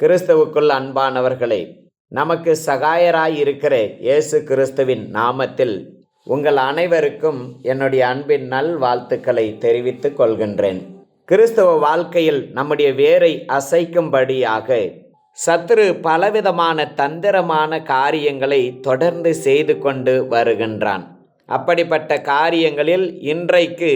கிறிஸ்துவுக்குள் அன்பானவர்களே, நமக்கு சகாயராய் இருக்கிற இயேசு கிறிஸ்துவின் நாமத்தில் உங்கள் அனைவருக்கும் என்னுடைய அன்பின் நல் வாழ்த்துக்களை தெரிவித்துக் கொள்கின்றேன். கிறிஸ்துவ வாழ்க்கையில் நம்முடைய வேரை அசைக்கும்படியாக சத்துரு பலவிதமான தந்திரமான காரியங்களை தொடர்ந்து செய்து கொண்டு வருகின்றான். அப்படிப்பட்ட காரியங்களில் இன்றைக்கு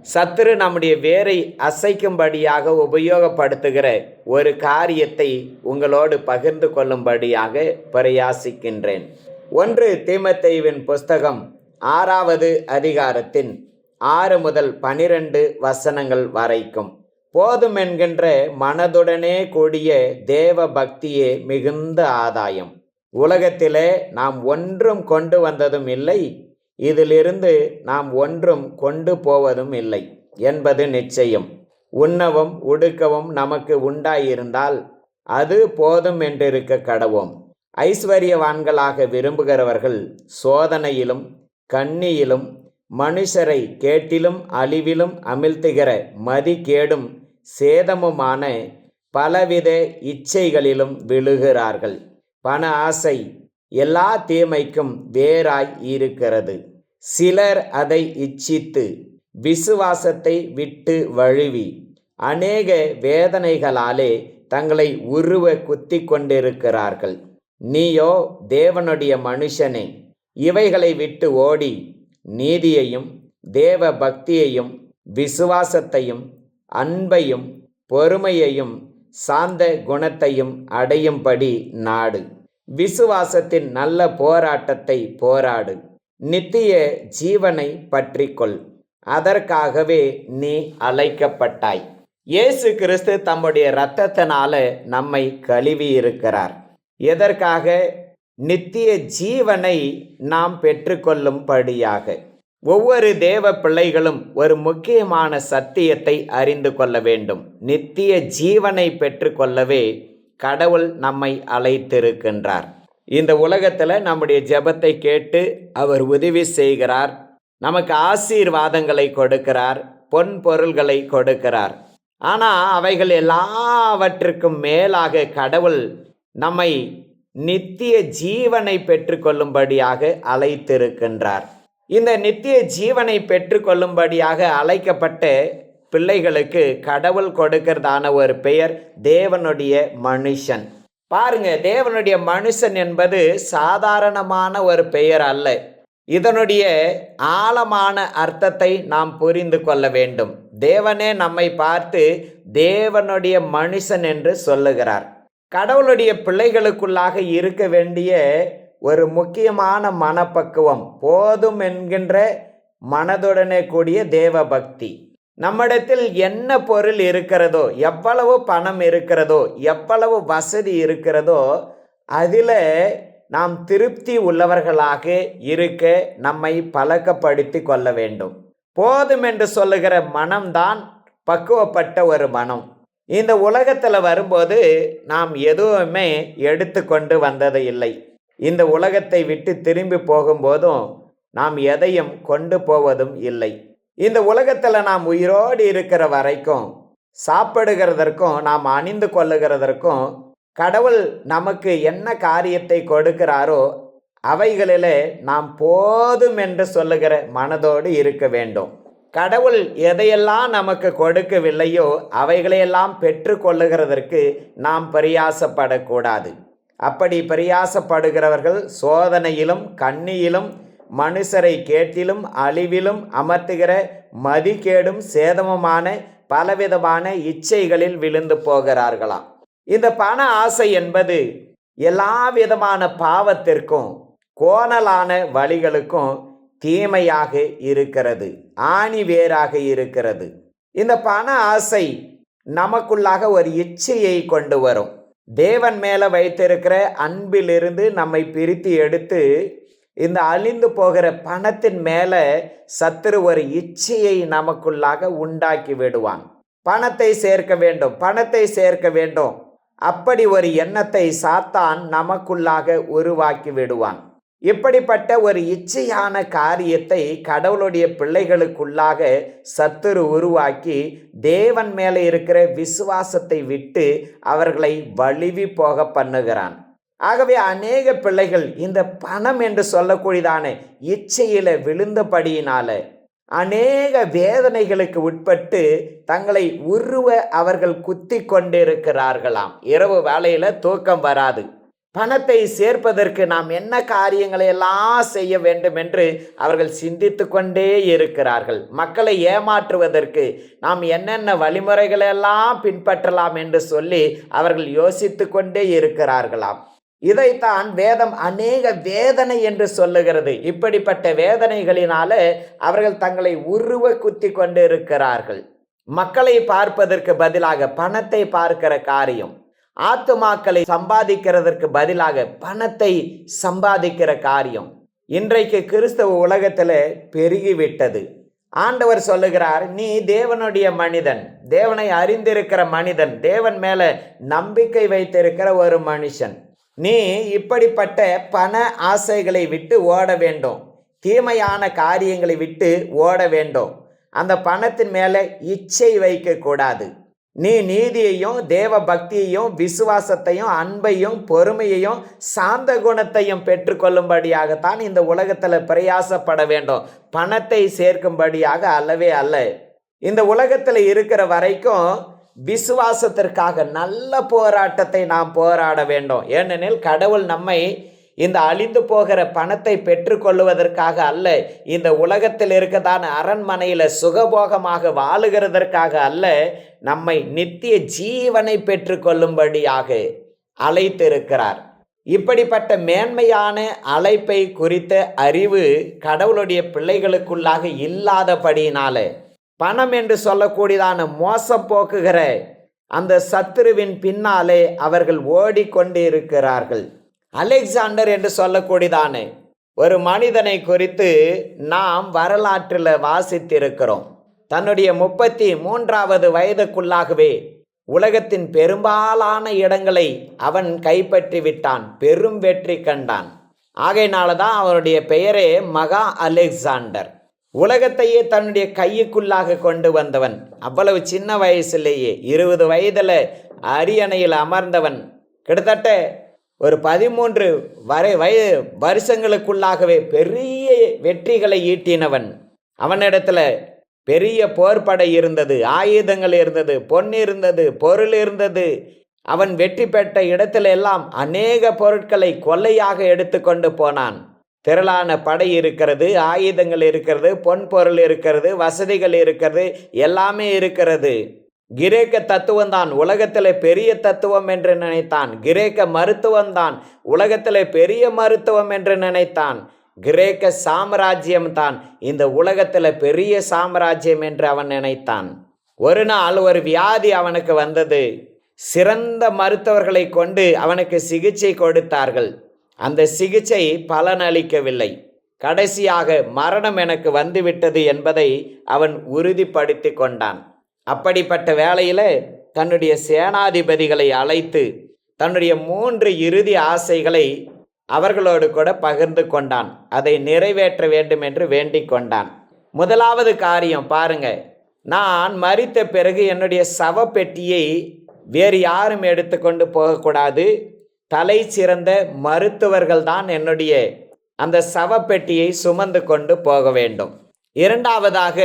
சத்துரு நம்முடைய வேரை அசைக்கும்படியாக உபயோகப்படுத்துகிற ஒரு காரியத்தை உங்களோடு பகிர்ந்து கொள்ளும்படியாக பிரயாசிக்கின்றேன். 1 தீமோத்தேயுவின் புஸ்தகம் 6வது அதிகாரத்தின் 6 முதல் 12 வசனங்கள் வரைக்கும். போதும் என்கின்ற மனதுடனே கூடிய தேவ பக்தியே மிகுந்த ஆதாயம். உலகத்திலே நாம் ஒன்றும் கொண்டு வந்ததும் இல்லை, இதிலிருந்து நாம் ஒன்றும் கொண்டு போவதும் இல்லை என்பது நிச்சயம். உண்ணவும் உடுக்கவும் நமக்கு உண்டாயிருந்தால் அது போதும் என்றிருக்க கடவோம். ஐஸ்வர்யவான்களாக விரும்புகிறவர்கள் சோதனையிலும் கண்ணியிலும் மனுஷரை கேட்டிலும் அழிவிலும் அமிழ்த்துகிற மதிகேடும் சேதமுமான பலவித இச்சைகளிலும் விழுகிறார்கள். பண ஆசை எல்லா தீமைக்கும் வேராய் இருக்கிறது. சிலர் அதை இச்சித்து விசுவாசத்தை விட்டு வழுவி அநேக வேதனைகளாலே தங்களை உருவ குத்தி கொண்டிருக்கிறார்கள். நீயோ தேவனுடைய மனுஷனே, இவைகளை விட்டு ஓடி நீதியையும் தேவ பக்தியையும் விசுவாசத்தையும் அன்பையும் பொறுமையையும் சாந்த குணத்தையும் அடையும்படி நாடு. விசுவாசத்தின் நல்ல போராட்டத்தை போராடு. நித்திய ஜீவனை பற்றிக்கொள், அதற்காகவே நீ அழைக்கப்பட்டாய். இயேசு கிறிஸ்து தம்முடைய இரத்தத்தினால நம்மை கழுவி இருக்கிறார். எதற்காக? நித்திய ஜீவனை நாம் பெற்றுக்கொள்ளும்படியாக. ஒவ்வொரு தேவ பிள்ளைகளும் ஒரு முக்கியமான சத்தியத்தை அறிந்து கொள்ள வேண்டும். நித்திய ஜீவனை பெற்றுக்கொள்ளவே கடவுள் நம்மை அழைத்திருக்கின்றார். இந்த உலகத்தில் நம்முடைய ஜெபத்தை கேட்டு அவர் உதவி செய்கிறார். நமக்கு ஆசீர்வாதங்களை கொடுக்கிறார், பொன் பொருள்களை கொடுக்கிறார். ஆனால் அவைகள் எல்லாவற்றுக்கும் மேலாக கடவுள் நம்மை நித்திய ஜீவனை பெற்றுக்கொள்ளும்படியாக அழைத்திருக்கின்றார். இந்த நித்திய ஜீவனை பெற்றுக்கொள்ளும்படியாக அழைக்கப்பட்ட பிள்ளைகளுக்கு கடவுள் கொடுக்கிறதான ஒரு பெயர் தேவனுடைய மனுஷன். பாருங்க, தேவனுடைய மனுஷன் என்பது சாதாரணமான ஒரு பெயர் அல்ல. இதனுடைய ஆழமான அர்த்தத்தை நாம் புரிந்து கொள்ள வேண்டும். தேவனே நம்மை பார்த்து தேவனுடைய மனுஷன் என்று சொல்லுகிறார். கடவுளுடைய பிள்ளைகளுக்குள்ளாக இருக்க வேண்டிய ஒரு முக்கியமான மனப்பக்குவம் போதும் என்கின்ற மனதுடனே கூடிய தேவ பக்தி. நம்மிடத்தில் என்ன பொருள் இருக்கிறதோ, எவ்வளவு பணம் இருக்கிறதோ, எவ்வளவு வசதி இருக்கிறதோ, அதில் நாம் திருப்தி உள்ளவர்களாக இருக்க நம்மை பழக்கப்படுத்தி கொள்ள வேண்டும். போதும் என்று சொல்லுகிற மனம்தான் பக்குவப்பட்ட ஒரு மனம். இந்த உலகத்தில் வரும்போது நாம் எதுவுமே எடுத்து கொண்டு வந்தது இல்லை. இந்த உலகத்தை விட்டு திரும்பி போகும்போதும் நாம் எதையும் கொண்டு போவதும் இல்லை. இந்த உலகத்தில் நாம் உயிரோடு இருக்கிற வரைக்கும் சாப்பிடுகிறதற்கும் நாம் அணிந்து கொள்ளுகிறதற்கும் கடவுள் நமக்கு என்ன காரியத்தை கொடுக்கிறாரோ அவைகளில் நாம் போதும் என்று சொல்லுகிற மனதோடு இருக்க வேண்டும். கடவுள் எதையெல்லாம் நமக்கு கொடுக்கவில்லையோ அவைகளையெல்லாம் பெற்று கொள்ளுகிறதற்கு நாம் பிரயாசப்படக்கூடாது. அப்படி பிரயாசப்படுகிறவர்கள் சோதனையிலும் கண்ணியிலும் மனுஷரை கேட்டிலும் அழிவிலும் அமர்த்துகிற மதிகேடும் சேதமுமான பலவிதமான இச்சைகளில் விழுந்து போகிறார்களாம். இந்த பண ஆசை என்பது எல்லா விதமான பாவத்திற்கும் கோணலான வழிகளுக்கும் தீமையாக இருக்கிறது, ஆணி வேராக இருக்கிறது. இந்த பண ஆசை நமக்குள்ளாக ஒரு இச்சையை கொண்டு வரும். தேவன் மேலே வைத்திருக்கிற அன்பிலிருந்து நம்மை பிரித்து எடுத்து இந்த அழிந்து போகிற பணத்தின் மேலே சத்துரு ஒரு இச்சையை நமக்குள்ளாக உண்டாக்கி விடுவான். பணத்தை சேர்க்க வேண்டும், பணத்தை சேர்க்க வேண்டும், அப்படி ஒரு எண்ணத்தை சாத்தான் நமக்குள்ளாக உருவாக்கி விடுவான். இப்படிப்பட்ட ஒரு இச்சையான காரியத்தை கடவுளுடைய பிள்ளைகளுக்குள்ளாக சத்துரு உருவாக்கி தேவன் மேலே இருக்கிற விசுவாசத்தை விட்டு அவர்களை வழுவி போக பண்ணுகிறான். ஆகவே அநேக பிள்ளைகள் இந்த பணம் என்று சொல்லக்கூடியதான இச்சையில விழுந்தபடியினால அநேக வேதனைகளுக்கு உட்பட்டு தங்களை அவர்கள் குத்தி கொண்டிருக்கிறார்களாம். இரவு வேளையில தூக்கம் வராது. பணத்தை சேர்ப்பதற்கு நாம் என்ன காரியங்களை எல்லாம் செய்ய வேண்டும் என்று அவர்கள் சிந்தித்து கொண்டே இருக்கிறார்கள். மக்களை ஏமாற்றுவதற்கு நாம் என்னென்ன வழிமுறைகளெல்லாம் பின்பற்றலாம் என்று சொல்லி அவர்கள் யோசித்து கொண்டே இருக்கிறார்களாம். இதைத்தான் வேதம் அநேக வேதனை என்று சொல்லுகிறது. இப்படிப்பட்ட வேதனைகளினால அவர்கள் தங்களை குத்தி கொண்டு இருக்கிறார்கள். மக்களை பார்ப்பதற்கு பதிலாக பணத்தை பார்க்கிற காரியம், ஆத்துமாக்களை சம்பாதிக்கிறதற்கு பதிலாக பணத்தை சம்பாதிக்கிற காரியம் இன்றைக்கு கிறிஸ்தவ உலகத்தில் பெருகிவிட்டது. ஆண்டவர் சொல்லுகிறார், நீ தேவனுடைய மனிதன், தேவனை அறிந்திருக்கிற மனிதன், தேவன் மேல நம்பிக்கை வைத்திருக்கிற ஒரு மனுஷன். நீ இப்படிப்பட்ட பண ஆசைகளை விட்டு ஓட வேண்டும், தீமையான காரியங்களை விட்டு ஓட வேண்டும். அந்த பணத்தின் மேலே இச்சை வைக்கக்கூடாது. நீ நீதியையும் தேவ பக்தியையும் விசுவாசத்தையும் அன்பையும் பொறுமையையும் சாந்த குணத்தையும் பெற்றுக்கொள்ளும்படியாகத்தான் இந்த உலகத்தில் பிரயாசப்பட வேண்டும், பணத்தை சேர்க்கும்படியாக அல்லவே அல்ல. இந்த உலகத்தில் இருக்கிற வரைக்கும் விசுவாசத்திற்காக நல்ல போராட்டத்தை நாம் போராட வேண்டும். ஏனெனில் கடவுள் நம்மை இந்த அழிந்து போகிற பணத்தை பெற்றுக்கொள்ளுவதற்காக அல்ல, இந்த உலகத்தில் இருக்கதான அரண்மனையில் சுகபோகமாக வாழுகிறதற்காக அல்ல, நம்மை நித்திய ஜீவனை பெற்றுக்கொள்ளும்படியாக அழைத்திருக்கிறார். இப்படிப்பட்ட மேன்மையான அழைப்பை குறித்த அறிவு கடவுளுடைய பிள்ளைகளுக்குள்ளாக இல்லாதபடியினால பணம் என்று சொல்லக்கூடியதான மோசம் போக்குகிற அந்த சத்துருவின் பின்னாலே அவர்கள் ஓடிக்கொண்டு இருக்கிறார்கள். அலெக்சாண்டர் என்று சொல்லக்கூடியதான ஒரு மனிதனை குறித்து நாம் வரலாற்றில் வாசித்திருக்கிறோம். தன்னுடைய 33வது வயதுக்குள்ளாகவே உலகத்தின் பெரும்பாலான இடங்களை அவன் கைப்பற்றி விட்டான், பெரும் வெற்றி கண்டான். ஆகையினால தான் அவனுடைய பெயரே மகா அலெக்சாண்டர். உலகத்தையே தன்னுடைய கையுக்குள்ளாக கொண்டு வந்தவன். அவ்வளவு சின்ன வயசுலேயே 20 வயதில் அரியணையில் அமர்ந்தவன். கிட்டத்தட்ட ஒரு 13 வருஷங்களுக்குள்ளாகவே பெரிய வெற்றிகளை ஈட்டினவன். அவனிடத்துல பெரிய போர்படை இருந்தது, ஆயுதங்கள் இருந்தது, பொன் இருந்தது, பொருள் இருந்தது. அவன் வெற்றி பெற்ற இடத்துல எல்லாம் அநேக பொருட்களை கொள்ளையாக எடுத்துக்கொண்டு போனான். திரளான படை இருக்கிறது, ஆயுதங்கள் இருக்கிறது, பொன் பொருள் இருக்கிறது, வசதிகள் இருக்கிறது, எல்லாமே இருக்கிறது. கிரேக்க தத்துவம் தான் உலகத்தில் பெரிய தத்துவம் என்று நினைத்தான். கிரேக்க மருத்துவம் தான் உலகத்தில் பெரிய மருத்துவம் என்று நினைத்தான். கிரேக்க சாம்ராஜ்யம் தான் இந்த உலகத்தில் பெரிய சாம்ராஜ்யம் என்று அவன் நினைத்தான். ஒரு நாள் ஒரு வியாதி அவனுக்கு வந்தது. சிறந்த மருத்துவர்களை கொண்டு அவனுக்கு சிகிச்சை கொடுத்தார்கள். அந்த சிகிச்சை பலனளிக்கவில்லை. கடைசியாக மரணம் எனக்கு வந்துவிட்டது என்பதை அவன் உறுதிப்படுத்தி கொண்டான். அப்படிப்பட்ட வேளையில் தன்னுடைய சேனாதிபதிகளை அழைத்து தன்னுடைய 3 இறுதி ஆசைகளை அவர்களோடு கூட பகிர்ந்து கொண்டான். அதை நிறைவேற்ற வேண்டும் என்று வேண்டிக் கொண்டான். முதலாவது காரியம் பாருங்க, நான் மரித்த பிறகு என்னுடைய சவப்பெட்டியை வேறு யாரும் எடுத்துக்கொண்டு போகக்கூடாது. தலை சிறந்த மருத்துவர்கள் தான் என்னுடைய அந்த சவப்பெட்டியை சுமந்து கொண்டு போக வேண்டும். இரண்டாவதாக,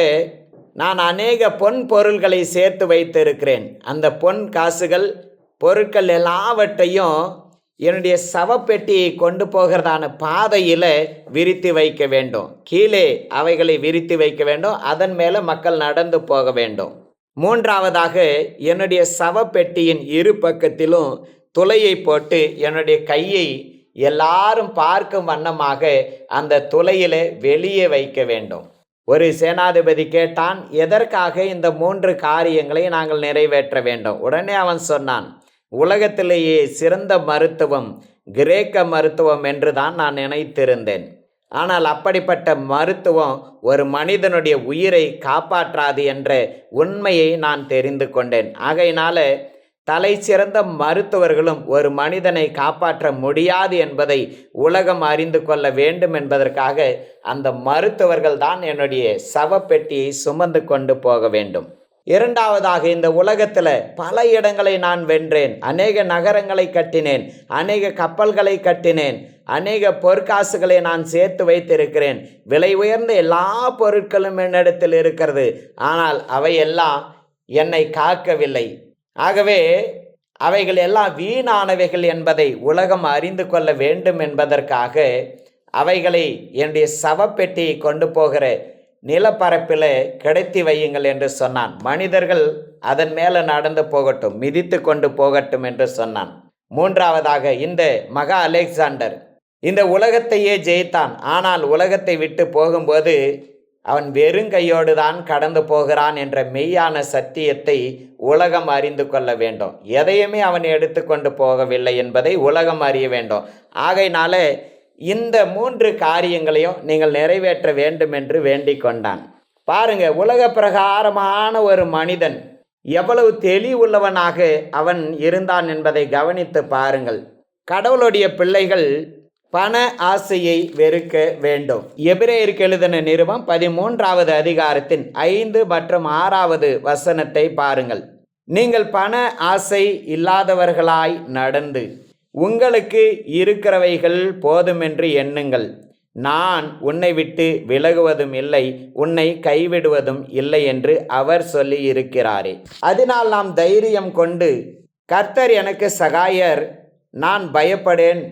நான் அநேக பொன் பொருள்களை சேர்த்து வைத்திருக்கிறேன். அந்த பொன் காசுகள் பொருட்கள் எல்லாவற்றையும் என்னுடைய சவப்பெட்டியை கொண்டு போகிறதான பாதையில் விரித்து வைக்க வேண்டும். கீழே அவைகளை விரித்து வைக்க வேண்டும். அதன் மேலே மக்கள் நடந்து போக வேண்டும். மூன்றாவதாக, என்னுடைய சவப்பெட்டியின் இரு பக்கத்திலும் துளையை போட்டு என்னுடைய கையை எல்லாரும் பார்க்கும் வண்ணமாக அந்த துளையிலே வெளியே வைக்க வேண்டும். ஒரு சேனாதிபதி கேட்டான், எதற்காக இந்த 3 காரியங்களை நாங்கள் நிறைவேற்ற வேண்டும்? உடனே அவன் சொன்னான், உலகத்திலேயே சிறந்த மருத்துவம் கிரேக்க மருத்துவம் என்று தான் நான் நினைத்திருந்தேன். ஆனால் அப்படிப்பட்ட மருத்துவம் ஒரு மனிதனுடைய உயிரை காப்பாற்றாது என்ற உண்மையை நான் தெரிந்து கொண்டேன். ஆகையினால தலை சிறந்த மருத்துவர்களும் ஒரு மனிதனை காப்பாற்ற முடியாது என்பதை உலகம் அறிந்து கொள்ள வேண்டும் என்பதற்காக அந்த மருத்துவர்கள் தான் என்னுடைய சவப்பெட்டியை சுமந்து கொண்டு போக வேண்டும். இரண்டாவதாக, இந்த உலகத்தில் பல இடங்களை நான் வென்றேன், அநேக நகரங்களை கட்டினேன், அநேக கப்பல்களை கட்டினேன், அநேக பொற்காசுகளை நான் சேர்த்து வைத்திருக்கிறேன், விலை உயர்ந்த எல்லா பொருட்களும் என்னிடத்தில் இருக்கிறது. ஆனால் அவையெல்லாம் என்னை காக்கவில்லை. ஆகவே அவைகள் எல்லாம் வீணானவைகள் என்பதை உலகம் அறிந்து கொள்ள வேண்டும் என்பதற்காக அவைகளை என்னுடைய சவப்பெட்டியை கொண்டு போகிற நிலப்பரப்பில் கிடைத்தி வையுங்கள் என்று சொன்னான். மனிதர்கள் அதன் மேலே நடந்து போகட்டும், மிதித்து கொண்டு போகட்டும் என்று சொன்னான். மூன்றாவதாக, இந்த மகா அலெக்சாண்டர் இந்த உலகத்தையே ஜெயித்தான். ஆனால் உலகத்தை விட்டு போகும்போது அவன் வெறுங்கையோடு தான் கடந்து போகிறான் என்ற மெய்யான சத்தியத்தை உலகம் அறிந்து கொள்ள வேண்டும். எதையுமே அவன் எடுத்துக்கொண்டு போகவில்லை என்பதை உலகம் அறிய வேண்டும். ஆகையினால இந்த 3 காரியங்களையும் நீங்கள் நிறைவேற்ற வேண்டும் என்று வேண்டிக் கொண்டான். பாருங்க, உலக பிரகாரமான ஒரு மனிதன் எவ்வளவு தெளிவுள்ளவனாக அவன் இருந்தான் என்பதை கவனித்து பாருங்கள். கடவுளுடைய பிள்ளைகள் பண ஆசையை வெறுக்க வேண்டும். எபிரேயருக்கு எழுதின நிருபம் 13வது அதிகாரத்தின் 5 மற்றும் 6வது வசனத்தை பாருங்கள். நீங்கள் பண ஆசை இல்லாதவர்களாய் நடந்து உங்களுக்கு இருக்கிறவைகள் போதுமென்று எண்ணுங்கள். நான் உன்னை விட்டு விலகுவதும் இல்லை, உன்னை கைவிடுவதும் இல்லை என்று அவர் சொல்லி இருக்கிறாரே. அதனால் நாம் தைரியம் கொண்டு, கர்த்தர் எனக்கு சகாயர், நான் பயப்படேன்,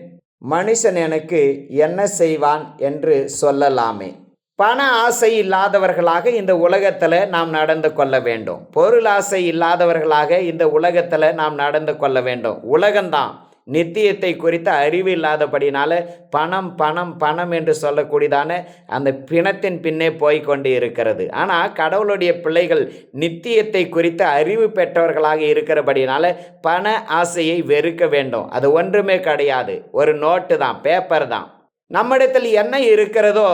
மனுஷன் எனக்கு என்ன செய்வான் என்று சொல்லலாமே. பண ஆசை இல்லாதவர்களாக இந்த உலகத்தில் நாம் நடந்து கொள்ள வேண்டும். பொருள் ஆசை இல்லாதவர்களாக இந்த உலகத்தில் நாம் நடந்து கொள்ள வேண்டும். உலகம்தான் நித்தியத்தை குறித்த அறிவு இல்லாதபடினால பணம் பணம் பணம் என்று சொல்லக்கூடியதான அந்த பிணத்தின் பின்னே போய்கொண்டு இருக்கிறது. ஆனால் கடவுளுடைய பிள்ளைகள் நித்தியத்தை குறித்த அறிவு பெற்றவர்களாக இருக்கிறபடினால பண ஆசையை வெறுக்க வேண்டும். அது ஒன்றுமே கிடையாது, ஒரு நோட்டு தான், பேப்பர் தான். நம்மிடத்தில் என்ன இருக்கிறதோ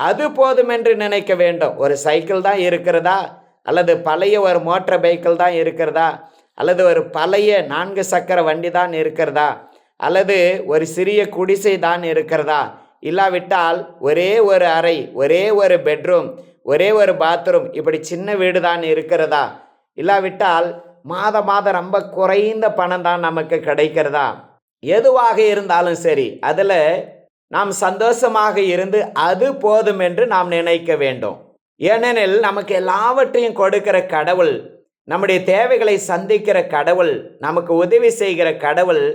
அது போதும் என்று நினைக்க வேண்டும். ஒரு சைக்கிள் தான் இருக்கிறதா, அல்லது பழைய ஒரு மோட்டார் பைக்கிள் தான் இருக்கிறதா, அல்லது ஒரு பழைய 4 சக்கர வண்டி தான் இருக்கிறதா, அல்லது ஒரு சிறிய குடிசை தான் இருக்கிறதா, இல்லாவிட்டால் ஒரே ஒரு அறை, ஒரே ஒரு பெட்ரூம், ஒரே ஒரு பாத்ரூம், இப்படி சின்ன வீடு தான் இருக்கிறதா, இல்லாவிட்டால் மாதம் ரொம்ப குறைந்த பணம் தான் நமக்கு கிடைக்கிறதா, எதுவாக இருந்தாலும் சரி அதில் நாம் சந்தோஷமாக இருந்து அது போதும் என்று நாம் நினைக்க வேண்டும். ஏனெனில் நமக்கு எல்லாவற்றையும் கொடுக்கிற கடவுள், நம்முடைய தேவைகளை சந்திக்கிற கடவுள், நமக்கு உதவி செய்கிற கடவுள்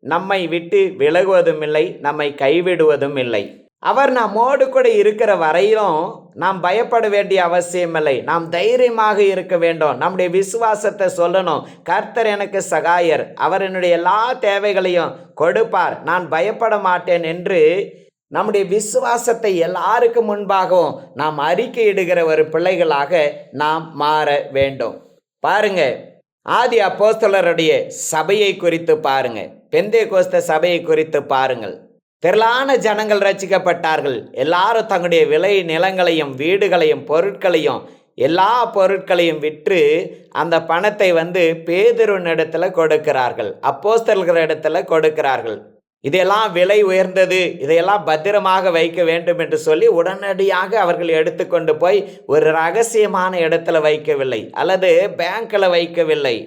நம்மை விட்டு விலகுவதும் இல்லை, நம்மை கைவிடுவதும் இல்லை. அவர் நம்மோடு கூட இருக்கிற வரையிலும் நாம் பயப்பட வேண்டிய அவசியமில்லை. நாம் தைரியமாக இருக்க வேண்டும். நம்முடைய விசுவாசத்தை சொல்லணும். கர்த்தர் எனக்கு சகாயர், அவர் என்னுடைய எல்லா தேவைகளையும் கொடுப்பார், நான் பயப்பட மாட்டேன் என்று நம்முடைய விசுவாசத்தை எல்லாருக்கு முன்பாகவும் நாம் அறிக்கையிடுகிற ஒரு பிள்ளைகளாக நாம் மாற வேண்டும். பாருங்க, ஆதி அப்போஸ்தலருடைய சபையை குறித்து பாருங்க, பெந்தேகோஸ்தே சபையை குறித்து பாருங்கள். திரளான ஜனங்கள் ரட்சிக்கப்பட்டார்கள். எல்லாரும் தங்களுடைய விளை நிலங்களையும் வீடுகளையும் பொருட்களையும் எல்லா பொருட்களையும் விற்று அந்த பணத்தை பேதுருவின் இடத்துல கொடுக்கிறார்கள், அப்போஸ்தலர்கள் இடத்துல கொடுக்கிறார்கள். இதெல்லாம் விலை உயர்ந்தது, இதையெல்லாம் பத்திரமாக வைக்க வேண்டும் என்று சொல்லி உடனடியாக அவர்கள் எடுத்துக்கொண்டு போய் ஒரு ரகசியமான இடத்துல வைக்கவில்லை, அல்லது பேங்க்ல வைக்கவில்லை.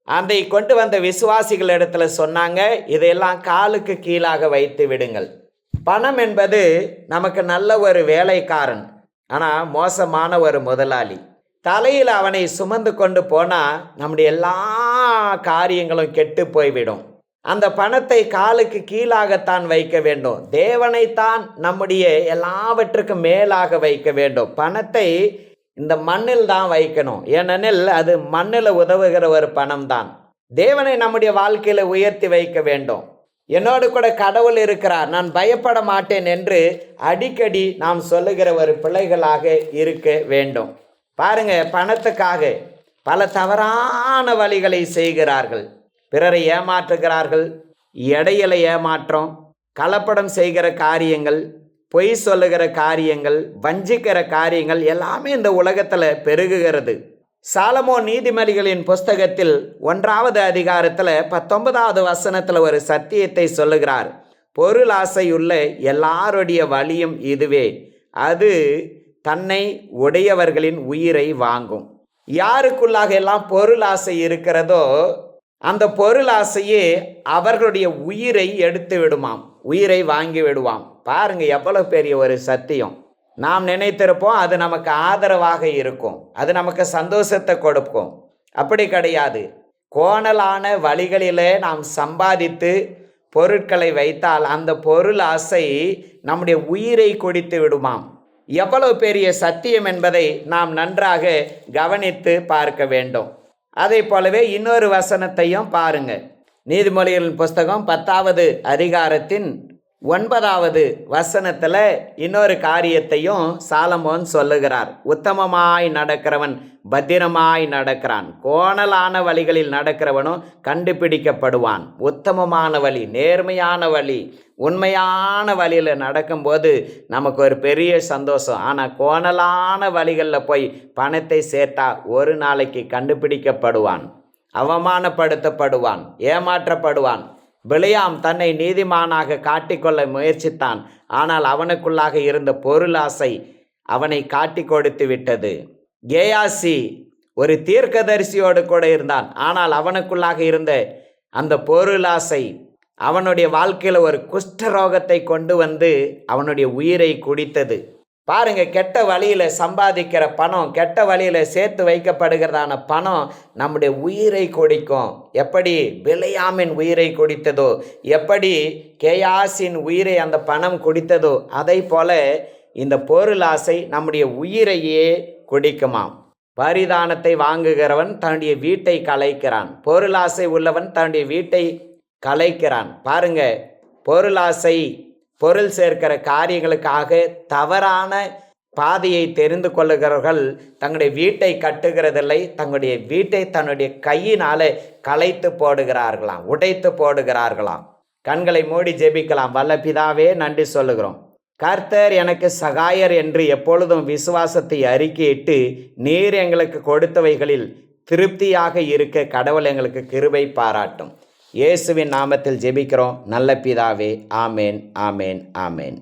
அதை கொண்டு வந்த விசுவாசிகள் இடத்துல சொன்னாங்க, இதையெல்லாம் காலுக்கு கீழாக வைத்து விடுங்கள். பணம் என்பது நமக்கு நல்ல ஒரு வேலைக்காரன், ஆனால் மோசமான ஒரு முதலாளி. தலையில் அவனை சுமந்து கொண்டு போனால் நம்முடைய எல்லா காரியங்களும் கெட்டு போய்விடும். அந்த பணத்தை காலுக்கு கீழாகத்தான் வைக்க வேண்டும். தேவனைத்தான் நம்முடைய எல்லாவற்றுக்கும் மேலாக வைக்க வேண்டும். பணத்தை இந்த மண்ணில் தான் வைக்கணும், ஏனெனில் அது மண்ணில் உதவுகிற ஒரு பணம் தான். தேவனை நம்முடைய வாழ்க்கையில் உயர்த்தி வைக்க வேண்டும். என்னோடு கூட கடவுள் இருக்கிறார், நான் பயப்பட மாட்டேன் என்று அடிக்கடி நாம் சொல்லுகிற ஒரு பிள்ளைகளாக இருக்க வேண்டும். பாருங்க, பணத்துக்காக பல தவறான வழிகளை செய்கிறார்கள். பிறரை ஏமாற்றுகிறார்கள், எடையில ஏமாற்றம், கலப்படம் செய்கிற காரியங்கள், பொய் சொல்லுகிற காரியங்கள், வஞ்சிக்கிற காரியங்கள் எல்லாமே இந்த உலகத்தில் பெருகுகிறது. சாலமோன் நீதிமொழிகளின் புஸ்தகத்தில் 1வது அதிகாரத்தில் 19வது வசனத்தில் ஒரு சத்தியத்தை சொல்லுகிறார். பொருள் ஆசையுள்ள எல்லாருடைய வழியும் இதுவே, அது தன்னை உடையவர்களின் உயிரை வாங்கும். யாருக்குள்ளாக எல்லாம் பொருள் ஆசை இருக்கிறதோ அந்த பொருள் ஆசையே அவர்களுடைய உயிரை எடுத்து விடுமாம், உயிரை வாங்கி விடுவாம். பாருங்க எவ்வளவு பெரிய ஒரு சத்தியம். நாம் நினைத்திருப்போம் அது நமக்கு ஆதரவாக இருக்கும், அது நமக்கு சந்தோஷத்தை கொடுக்கும். அப்படி கிடையாது. கோணலான வழிகளிலே நாம் சம்பாதித்து பொருட்களை வைத்தால் அந்த பொருள் ஆசை நம்முடைய உயிரை குடித்து விடுமாம். எவ்வளவு பெரிய சத்தியம் என்பதை நாம் நன்றாக கவனித்து பார்க்க வேண்டும். அதை போலவே இன்னொரு வசனத்தையும் பாருங்க. நீதிமொழிகளின் புஸ்தகம் 10வது அதிகாரத்தின் 9வது வசனத்தில் இன்னொரு காரியத்தையும் சாலமோன் சொல்லுகிறார். உத்தமமாய் நடக்கிறவன் பத்திரமாய் நடக்கிறான், கோணலான வழிகளில் நடக்கிறவனும் கண்டுபிடிக்கப்படுவான். உத்தமமான வழி, நேர்மையான வழி, உண்மையான வழியில் நடக்கும்போது நமக்கு ஒரு பெரிய சந்தோஷம். ஆனால் கோணலான வழிகளில் போய் பணத்தை சேர்த்தா ஒரு நாளைக்கு கண்டுபிடிக்கப்படுவான், அவமானப்படுத்தப்படுவான், ஏமாற்றப்படுவான். பிலேயாம் தன்னை நீதிமானாக காட்டிக்கொள்ள முயற்சித்தான். ஆனால் அவனுக்குள்ளாக இருந்த பொருளாசை அவனை காட்டி கொடுத்து விட்டது. கேயாசி ஒரு தீர்க்கதரிசியோடு கூட இருந்தான். ஆனால் அவனுக்குள்ளாக இருந்த அந்த பொருளாசை அவனுடைய வாழ்க்கையில் ஒரு குஷ்டரோகத்தை கொண்டு வந்து அவனுடைய உயிரை குடித்தது. பாருங்க, கெட்ட வழியில் சம்பாதிக்கிற பணம், கெட்ட வழியில் சேர்த்து வைக்கப்படுகிறதான பணம் நம்முடைய உயிரை குடிக்கும். எப்படி பிலேயாமின் உயிரை குடித்ததோ, எப்படி கேயாசின் உயிரை அந்த பணம் குடித்ததோ, அதை போல இந்த பொருள் ஆசை நம்முடைய உயிரையே குடிக்குமாம். பரிதானத்தை வாங்குகிறவன் தன்னுடைய வீட்டை கலைக்கிறான், பொருளாசை உள்ளவன் தன்னுடைய வீட்டை கலைக்கிறான். பாருங்க, பொருளாசை, பொருள் சேர்க்கிற காரியங்களுக்காக தவறான பாதையை தெரிந்து கொள்ளுகிறவர்கள் தங்களுடைய வீட்டை கட்டுகிறதில்லை, தங்களுடைய வீட்டை தன்னுடைய கையினாலே கலைத்து போடுகிறார்களாம், உடைத்து போடுகிறார்களாம். கண்களை மூடி ஜெபிக்கலாம். வல்ல பிதாவே, நன்றி சொல்லுகிறோம். கர்த்தர் எனக்கு சகாயர் என்று எப்பொழுதும் விசுவாசத்தை அறிக்கையிட்டு நீர் எங்களுக்கு கொடுத்தவைகளில் திருப்தியாக இருக்க கடவுள் எங்களுக்கு கிருபை பாராட்டும். இயேசுவின் நாமத்தில் ஜெபிக்கிறோம் நல்ல பிதாவே. ஆமேன், ஆமேன், ஆமேன்.